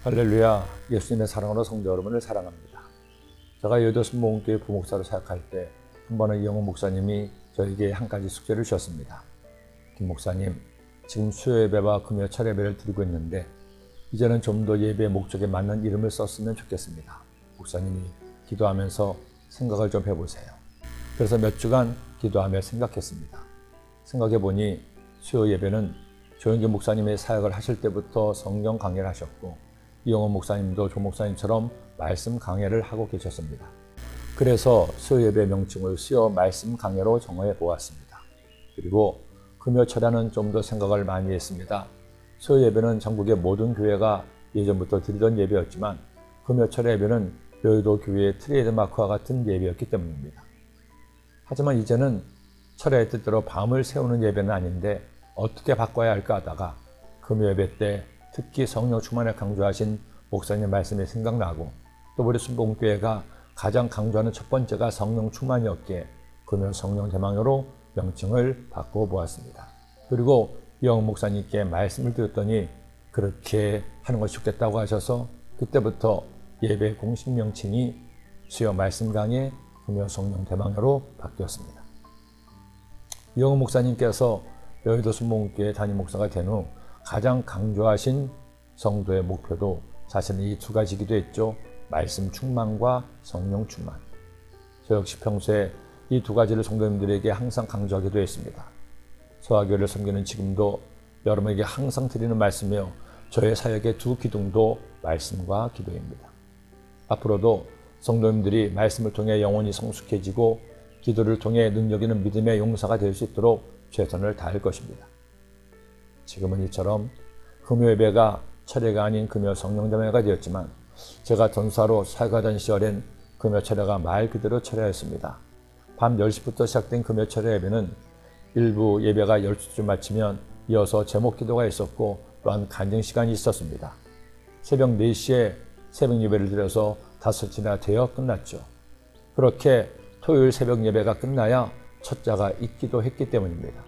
할렐루야, 예수님의 사랑으로 성도 여러분을 사랑합니다. 제가 여의도 순복음교회 부목사로 사역할 때 한 번은 이영호 목사님이 저에게 한 가지 숙제를 주셨습니다. 김 목사님, 지금 수요 예배와 금요 철 예배를 드리고 있는데 이제는 좀 더 예배의 목적에 맞는 이름을 썼으면 좋겠습니다. 목사님이 기도하면서 생각을 좀 해보세요. 그래서 몇 주간 기도하며 생각했습니다. 생각해보니 수요 예배는 조영기 목사님의 사역을 하실 때부터 성경 강해를 하셨고 이영호 목사님도 조 목사님처럼 말씀 강해를 하고 계셨습니다. 그래서 수요 예배 명칭을 수요 말씀 강해로 정해 보았습니다. 그리고 금요 철야는 좀 더 생각을 많이 했습니다. 수요 예배는 전국의 모든 교회가 예전부터 드리던 예배였지만 금요 철야 예배는 여의도 교회의 트레이드마크와 같은 예배였기 때문입니다. 하지만 이제는 철야의 뜻대로 밤을 세우는 예배는 아닌데 어떻게 바꿔야 할까 하다가 금요 예배 때 특히 성령 충만을 강조하신 목사님 말씀이 생각나고 또 우리 순복음교회가 가장 강조하는 첫 번째가 성령 충만이었기에 금요 성령 대망여로 명칭을 바꿔보았습니다. 그리고 이영호 목사님께 말씀을 드렸더니 그렇게 하는 것이 좋겠다고 하셔서 그때부터 예배 공식 명칭이 수요 말씀 강해 금요 성령 대망여로 바뀌었습니다. 이영호 목사님께서 여의도 순복음교회 담임 목사가 된 후 가장 강조하신 성도의 목표도 사실은 이 두 가지이기도 했죠. 말씀 충만과 성령 충만. 저 역시 평소에 이 두 가지를 성도님들에게 항상 강조하기도 했습니다. 소아교회를 섬기는 지금도 여러분에게 항상 드리는 말씀이요. 저의 사역의 두 기둥도 말씀과 기도입니다. 앞으로도 성도님들이 말씀을 통해 영혼이 성숙해지고 기도를 통해 능력 있는 믿음의 용사가 될 수 있도록 최선을 다할 것입니다. 지금은 이처럼 금요 예배가 철야가 아닌 금요 성령 대망여가 되었지만 제가 전사로 사역하던 시절엔 금요 철야가 말 그대로 철야였습니다. 밤 10시부터 시작된 금요 철야 예배는 일부 예배가 12시쯤 마치면 이어서 제목 기도가 있었고 또한 간증 시간이 있었습니다. 새벽 4시에 새벽 예배를 드려서 5시나 되어 끝났죠. 그렇게 토요일 새벽 예배가 끝나야 첫자가 있기도 했기 때문입니다.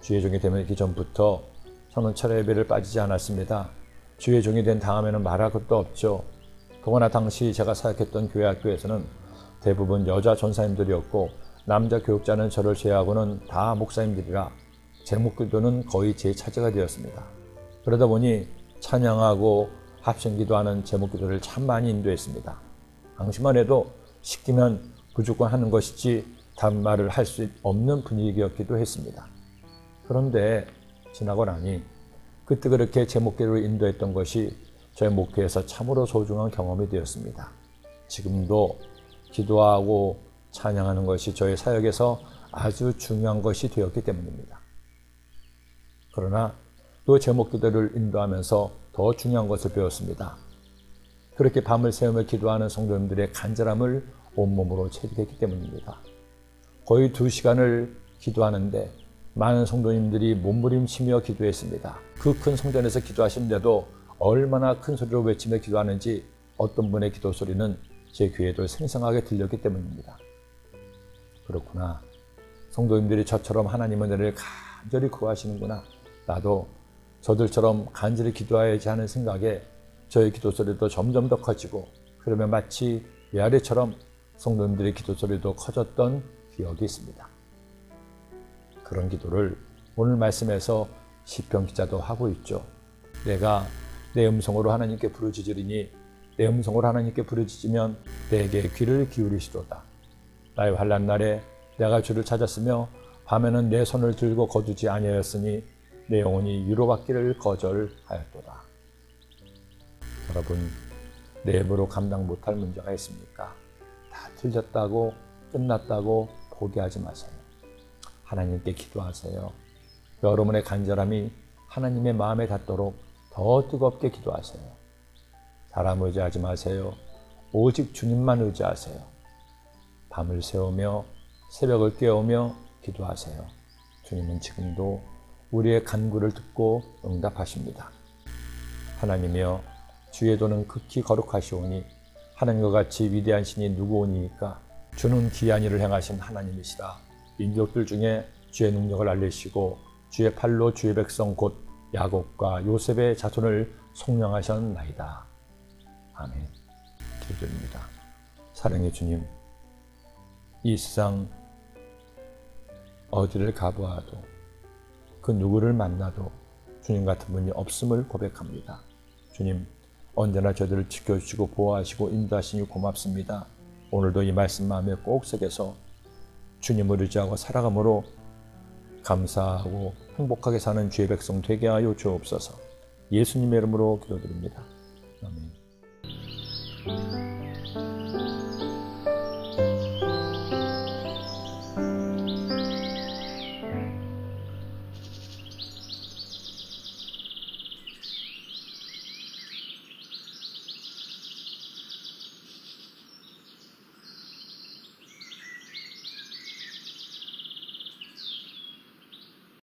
주의 종이 되면 그 전부터 저는 철야 예배를 빠지지 않았습니다. 주의 종이 된 다음에는 말할 것도 없죠. 더구나 당시 제가 사역했던 교회 학교에서는 대부분 여자 전사님들이었고 남자 교육자는 저를 제외하고는 다 목사님들이라 제목기도는 거의 제 차지가 되었습니다. 그러다 보니 찬양하고 합심기도하는 제목기도를 참 많이 인도했습니다. 당시만 해도 시키면 무조건 하는 것이지 다른 말을 할 수 없는 분위기였기도 했습니다. 그런데 지나고 나니 그때 그렇게 제목기도를 인도했던 것이 저의 목회에서 참으로 소중한 경험이 되었습니다. 지금도 기도하고 찬양하는 것이 저의 사역에서 아주 중요한 것이 되었기 때문입니다. 그러나 또 제목기도를 인도하면서 더 중요한 것을 배웠습니다. 그렇게 밤을 새우며 기도하는 성도님들의 간절함을 온몸으로 체득했기 때문입니다. 거의 2시간을 기도하는데 많은 성도님들이 몸부림치며 기도했습니다. 그 큰 성전에서 기도하시는데도 얼마나 큰 소리로 외치며 기도하는지 어떤 분의 기도 소리는 제 귀에도 생생하게 들렸기 때문입니다. 그렇구나. 성도님들이 저처럼 하나님의 은혜를 간절히 구하시는구나. 나도 저들처럼 간절히 기도해야지 하는 생각에 저의 기도 소리도 점점 더 커지고 그러면 마치 메아리처럼 성도님들의 기도 소리도 커졌던 기억이 있습니다. 그런 기도를 오늘 말씀에서 시편 기자도 하고 있죠. 내가 내 음성으로 하나님께 부르짖으리니 내 음성으로 하나님께 부르짖으면 내게 귀를 기울이시도다. 나의 환난 날에 내가 주를 찾았으며 밤에는 내 손을 들고 거두지 아니하였으니 내 영혼이 위로받기를 거절하였도다. 여러분, 내 힘으로 감당 못할 문제가 있습니까? 다 틀렸다고 끝났다고 포기하지 마세요. 하나님께 기도하세요. 여러분의 간절함이 하나님의 마음에 닿도록 더 뜨겁게 기도하세요. 사람 의지하지 마세요. 오직 주님만 의지하세요. 밤을 새우며 새벽을 깨우며 기도하세요. 주님은 지금도 우리의 간구를 듣고 응답하십니다. 하나님이여, 주의 도는 극히 거룩하시오니 하나님과 같이 위대한 신이 누구오니이까? 주는 기이한 일을 행하신 하나님이시라. 민족들 중에 주의 능력을 알리시고 주의 팔로 주의 백성 곧 야곱과 요셉의 자손을 속량하셨나이다. 아멘. 기도드립니다. 사랑의 주님, 이 세상 어디를 가보아도 그 누구를 만나도 주님 같은 분이 없음을 고백합니다. 주님, 언제나 저들을 지켜주시고 보호하시고 인도하시니 고맙습니다. 오늘도 이 말씀 마음에 꼭 새겨서 주님을 의지하고 살아감으로 감사하고 행복하게 사는 주의 백성 되게 하여 주옵소서. 예수님의 이름으로 기도드립니다. 아멘.